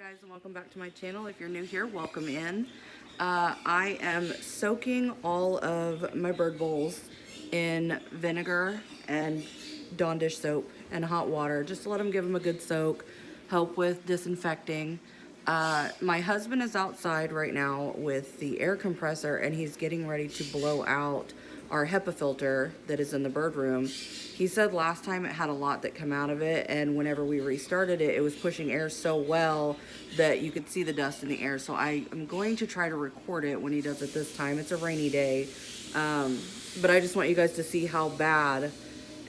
guys, and welcome back to my channel. If you're new here, welcome in. I am soaking all of my bird bowls in vinegar and Dawn dish soap and hot water just to let them give them a good soak, help with disinfecting. My husband is outside right now with the air compressor and he's getting ready to blow out our HEPA filter that is in the bird room. He said last time it had a lot that come out of it, and whenever we restarted it, it was pushing air so well that you could see the dust in the air. So I am going to try to record it when he does it this time. It's a rainy day, but I just want you guys to see how bad.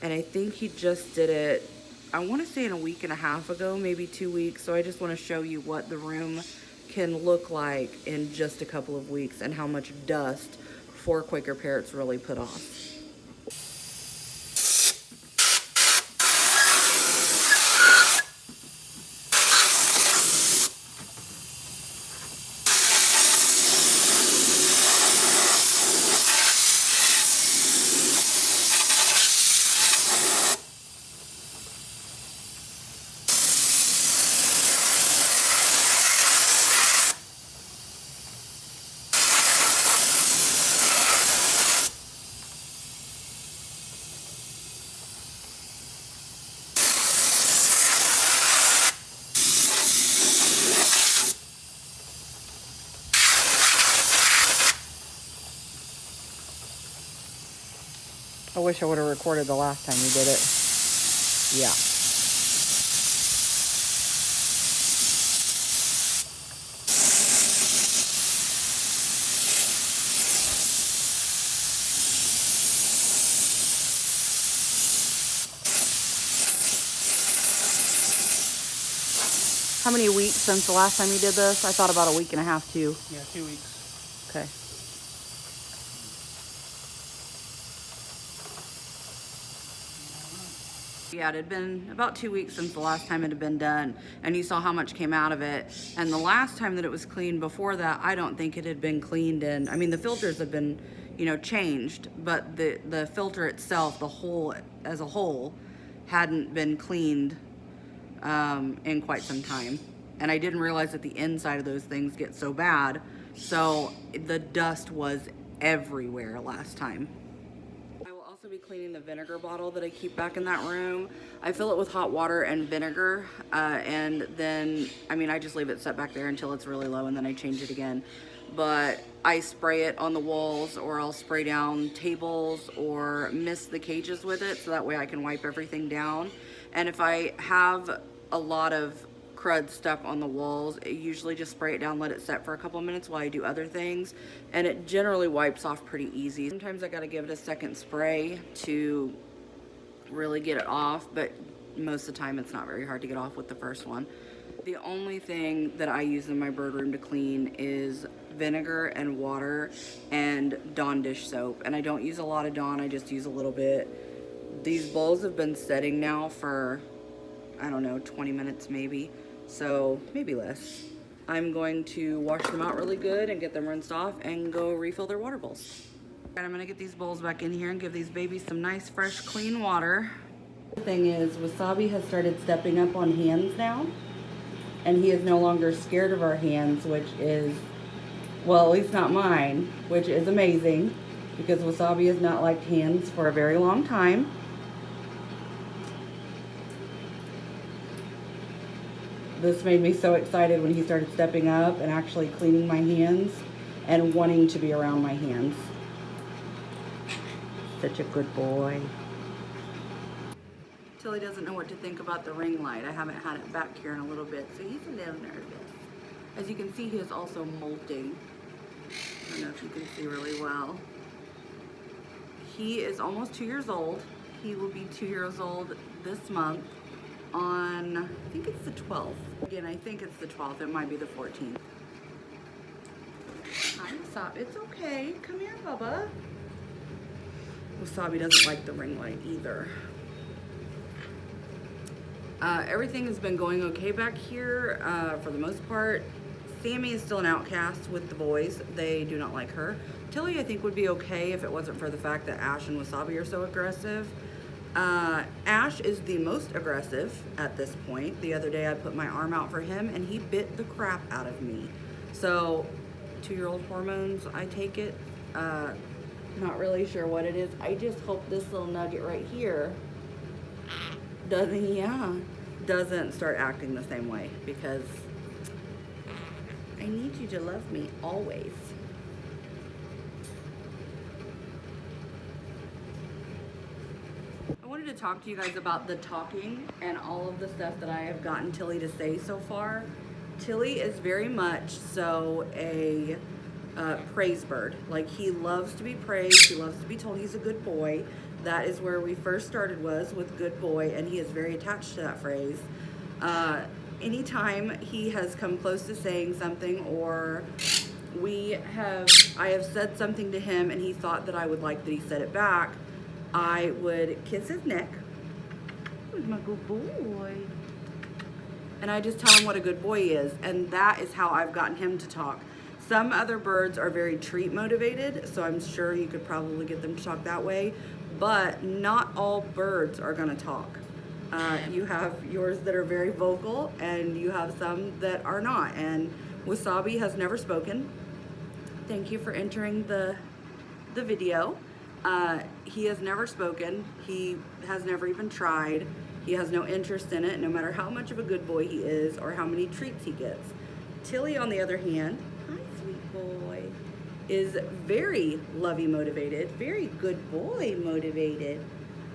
And I think he just did it, I want to say in a week and a half ago, maybe 2 weeks. So I just want to show you what the room can look like in just a couple of weeks and how much dust 4 Quaker parrots really put off. I wish I would have recorded the last time we did it. Yeah. How many weeks since the last time you did this? I thought about a week and a half too. Yeah, 2 weeks. Okay. Yeah, it had been about 2 weeks since the last time it had been done, and you saw how much came out of it. And the last time that it was cleaned before that, I don't think it had been cleaned in. I mean, the filters have been, changed, but the filter itself, the whole as a whole, hadn't been cleaned in quite some time. And I didn't realize that the inside of those things get so bad. So the dust was everywhere last time. Be cleaning the vinegar bottle that I keep back in that room. I fill it with hot water and vinegar, and then I just leave it set back there until it's really low, and then I change it again. But I spray it on the walls, or I'll spray down tables or mist the cages with it, so that way I can wipe everything down. And if I have a lot of crud stuck on the walls, I usually just spray it down, let it set for a couple of minutes while I do other things, and it generally wipes off pretty easy. Sometimes I gotta give it a second spray to really get it off, but most of the time it's not very hard to get off with the first one. The only thing that I use in my bird room to clean is vinegar and water and Dawn dish soap, and I don't use a lot of Dawn, I just use a little bit. These bowls have been setting now for, I don't know, 20 minutes maybe. So maybe less. I'm going to wash them out really good and get them rinsed off and go refill their water bowls. And I'm gonna get these bowls back in here and give these babies some nice, fresh, clean water. The thing is, Wasabi has started stepping up on hands now, and he is no longer scared of our hands, which is, well, at least not mine, which is amazing, because Wasabi has not liked hands for a very long time. This made me so excited when he started stepping up and actually cleaning my hands and wanting to be around my hands. Such a good boy. Tilly doesn't know what to think about the ring light. I haven't had it back here in a little bit, so he's a little nervous. As you can see, he is also molting. I don't know if you can see really well. He is almost 2 years old. He will be 2 years old this month. On, I think it's the 12th. Again, I think it's the 12th. It might be the 14th. Hi, Wasabi. It's okay. Come here, Bubba. Wasabi doesn't like the ring light either. Everything has been going okay back here for the most part. Sammy is still an outcast with the boys. They do not like her. Tilly, I think, would be okay if it wasn't for the fact that Ash and Wasabi are so aggressive. Ash is the most aggressive at this point. The other day I put my arm out for him and he bit the crap out of me. So 2-year-old hormones, I take it. Not really sure what it is. I just hope this little nugget right here doesn't start acting the same way, because I need you to love me always. I wanted to talk to you guys about the talking and all of the stuff that I have gotten Tilly to say so far. Tilly is very much so a praise bird. Like, he loves to be praised. He loves to be told he's a good boy. That is where we first started, was with good boy, and he is very attached to that phrase. Anytime he has come close to saying something, or I have said something to him and he thought that I would like that he said it back, I would kiss his neck. Who's my good boy? And I just tell him what a good boy is, and that is how I've gotten him to talk. Some other birds are very treat motivated, so I'm sure you could probably get them to talk that way, but not all birds are gonna talk. You have yours that are very vocal, and you have some that are not, and Wasabi has never spoken. Thank you for entering the video. He has never spoken. He has never even tried. He has no interest in it, no matter how much of a good boy he is or how many treats he gets. Tilly, on the other hand, hi sweet boy, is very lovey motivated, very good boy motivated,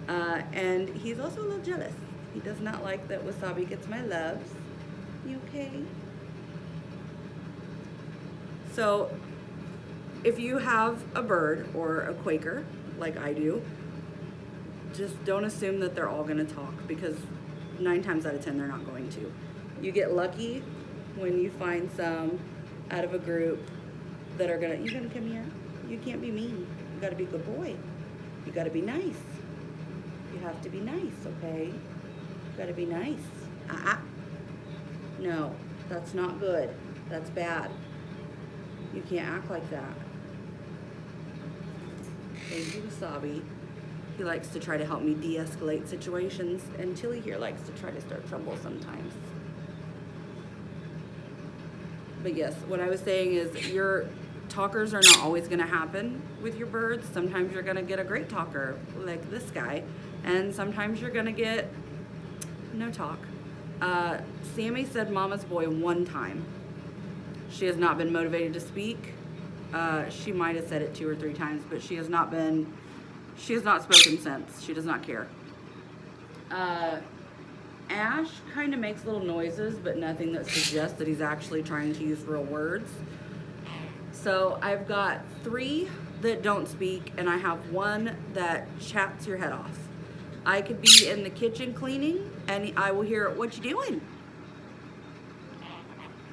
and he's also a little jealous. He does not like that Wasabi gets my loves. You okay? So if you have a bird or a Quaker, like I do, just don't assume that they're all gonna talk, because 9 times out of 10 they're not going to. You get lucky when you find some out of a group that are gonna, you gonna come here? You can't be mean. You gotta be a good boy. You gotta be nice. You have to be nice, okay? You gotta be nice. No, that's not good. That's bad. You can't act like that. Thank you, Wasabi. He likes to try to help me de-escalate situations, and Tilly here likes to try to start trouble sometimes. But yes, what I was saying is, your talkers are not always gonna happen with your birds. Sometimes you're gonna get a great talker, like this guy, and sometimes you're gonna get no talk. Sammy said mama's boy 1 time. She has not been motivated to speak. She might have said it 2 or 3 times, but she has not spoken since. She does not care. Ash kind of makes little noises, but nothing that suggests that he's actually trying to use real words. So I've got 3 that don't speak, and I have 1 that chats your head off. I could be in the kitchen cleaning, and I will hear, "What you doing?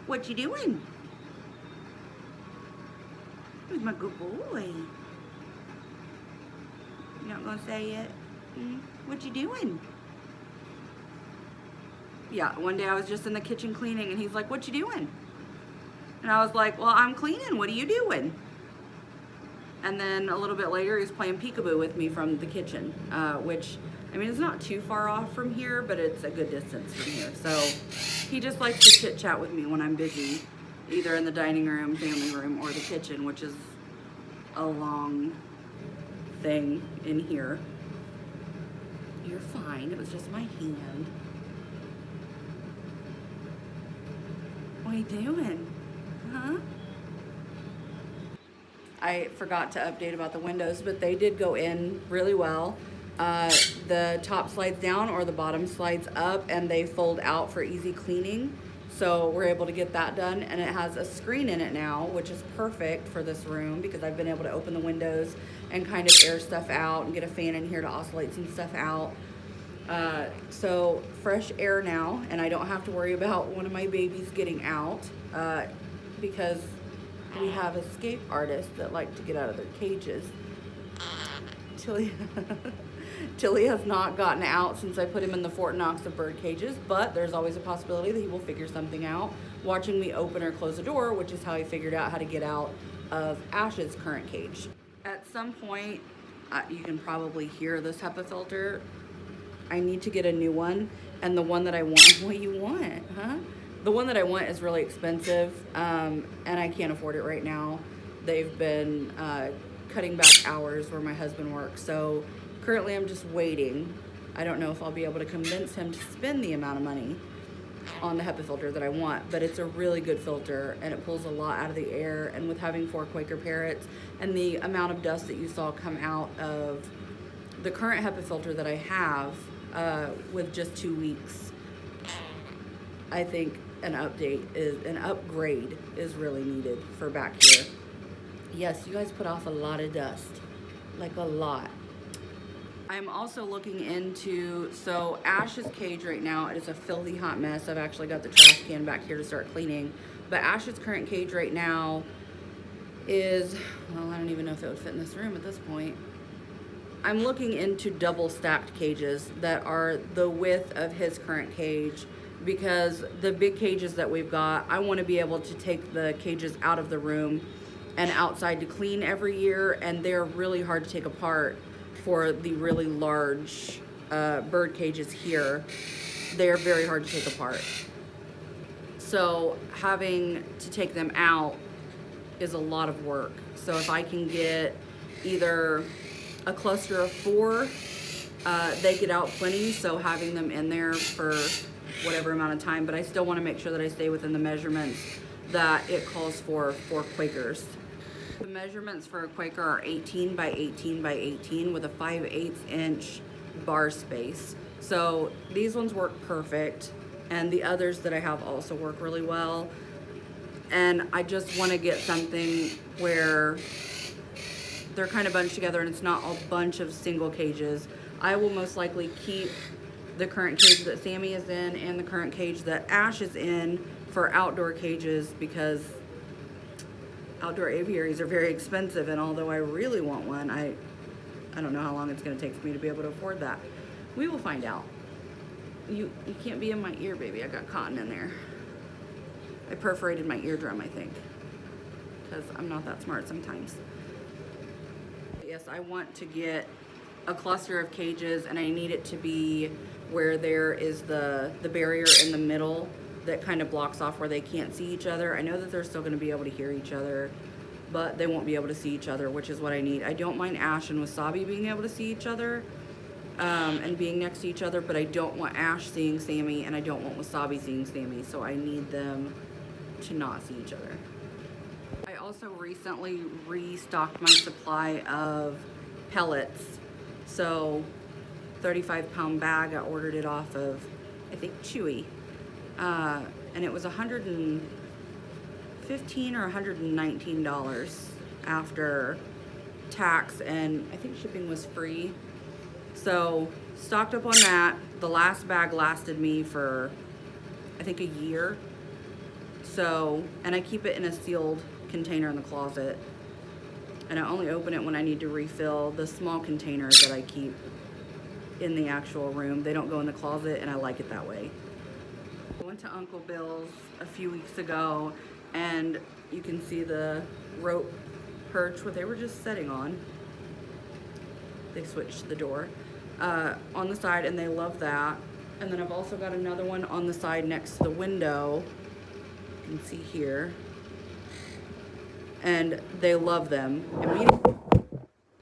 What you doing? Who's my good boy? You not gonna say it? What you doing?" Yeah, one day I was just in the kitchen cleaning, and he's like, "What you doing?" And I was like, "Well, I'm cleaning. What are you doing?" And then a little bit later, he's playing peekaboo with me from the kitchen, which, I mean, it's not too far off from here, but it's a good distance from here. So he just likes to chit chat with me when I'm busy, either in the dining room, family room, or the kitchen, which is a long thing in here. You're fine. It was just my hand. What are you doing? Huh? I forgot to update about the windows, but they did go in really well. The top slides down or the bottom slides up, and they fold out for easy cleaning. So we're able to get that done, and it has a screen in it now, which is perfect for this room, because I've been able to open the windows and kind of air stuff out and get a fan in here to oscillate some stuff out. So fresh air now, and I don't have to worry about one of my babies getting out, because we have escape artists that like to get out of their cages. Tilly has not gotten out since I put him in the Fort Knox of bird cages, but there's always a possibility that he will figure something out watching me open or close a door, which is how he figured out how to get out of Ash's current cage. At some point, you can probably hear this HEPA filter I need to get a new one, and the one that I want, what you want, huh? The one that I want is really expensive, and I can't afford it right now. They've been cutting back hours where my husband works, so currently I'm just waiting. I don't know if I'll be able to convince him to spend the amount of money on the HEPA filter that I want, but it's a really good filter and it pulls a lot out of the air. And with having 4 Quaker parrots and the amount of dust that you saw come out of the current HEPA filter that I have with just 2 weeks, I think an upgrade is really needed for back here. Yes, you guys put off a lot of dust, like a lot. I'm also looking into, so Ash's cage right now, it is a filthy hot mess. I've actually got the trash can back here to start cleaning. But Ash's current cage right now is, well, I don't even know if it would fit in this room at this point. I'm looking into double stacked cages that are the width of his current cage, because the big cages that we've got, I want to be able to take the cages out of the room and outside to clean every year, and they're really hard to take apart. For the really large bird cages here, they're very hard to take apart. So having to take them out is a lot of work. So if I can get either a cluster of 4, they get out plenty, so having them in there for whatever amount of time, but I still want to make sure that I stay within the measurements that it calls for Quakers. The measurements for a Quaker are 18 by 18 by 18 with a 5/8 inch bar space. So these ones work perfect, and the others that I have also work really well. And I just want to get something where they're kind of bunched together and it's not a bunch of single cages. I will most likely keep the current cage that Sammy is in and the current cage that Ash is in for outdoor cages, because outdoor aviaries are very expensive, and although I really want one, I don't know how long it's going to take for me to be able to afford that. We will find out. You can't be in my ear, baby. I got cotton in there. I perforated my eardrum, I think, because I'm not that smart sometimes. But yes, I want to get a cluster of cages, and I need it to be where there is the barrier in the middle that kind of blocks off where they can't see each other. I know that they're still going to be able to hear each other, but they won't be able to see each other, which is what I need. I don't mind Ash and Wasabi being able to see each other and being next to each other, but I don't want Ash seeing Sammy and I don't want Wasabi seeing Sammy, so I need them to not see each other. I also recently restocked my supply of pellets. So 35-pound bag, I ordered it off of, I think, Chewy. And it was $115 or $119 after tax, and I think shipping was free. So stocked up on that. The last bag lasted me for, I think, a year. So, and I keep it in a sealed container in the closet, and I only open it when I need to refill the small containers that I keep in the actual room. They don't go in the closet, and I like it that way. I went to Uncle Bill's a few weeks ago, and you can see the rope perch what they were just sitting on. They switched the door on the side, and they love that. And then I've also got another one on the side next to the window. You can see here. And they love them.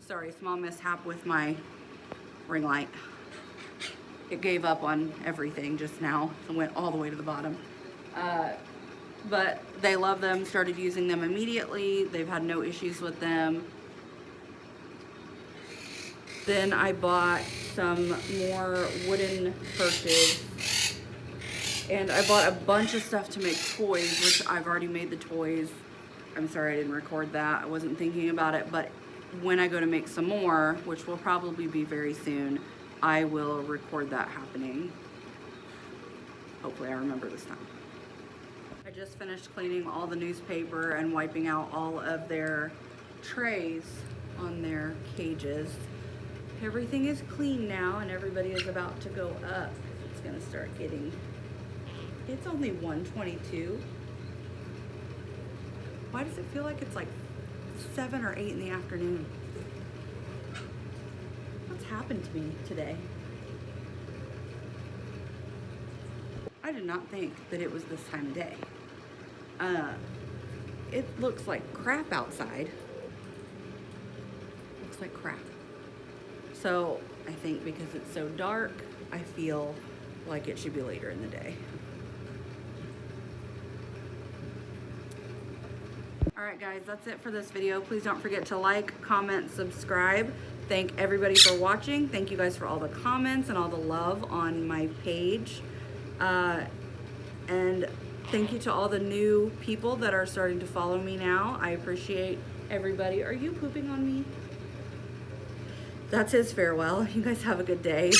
Sorry, small mishap with my ring light. It gave up on everything just now and went all the way to the bottom. But they love them, started using them immediately. They've had no issues with them. Then I bought some more wooden perches, and I bought a bunch of stuff to make toys, which I've already made the toys. I'm sorry I didn't record that. I wasn't thinking about it, but when I go to make some more, which will probably be very soon, I will record that happening. Hopefully I remember this time. I just finished cleaning all the newspaper and wiping out all of their trays on their cages. Everything is clean now, and everybody is about to go up. It's gonna start getting, it's only 1:22. Why does it feel like it's like 7 or 8 in the afternoon? What's happened to me today? I did not think that it was this time of day. It looks like crap outside. Looks like crap. So I think because it's so dark, I feel like it should be later in the day. All right, guys, that's it for this video. Please don't forget to like, comment, subscribe. Thank everybody for watching. Thank you guys for all the comments and all the love on my page. And thank you to all the new people that are starting to follow me now. I appreciate everybody. Are you pooping on me? That's his farewell. You guys have a good day.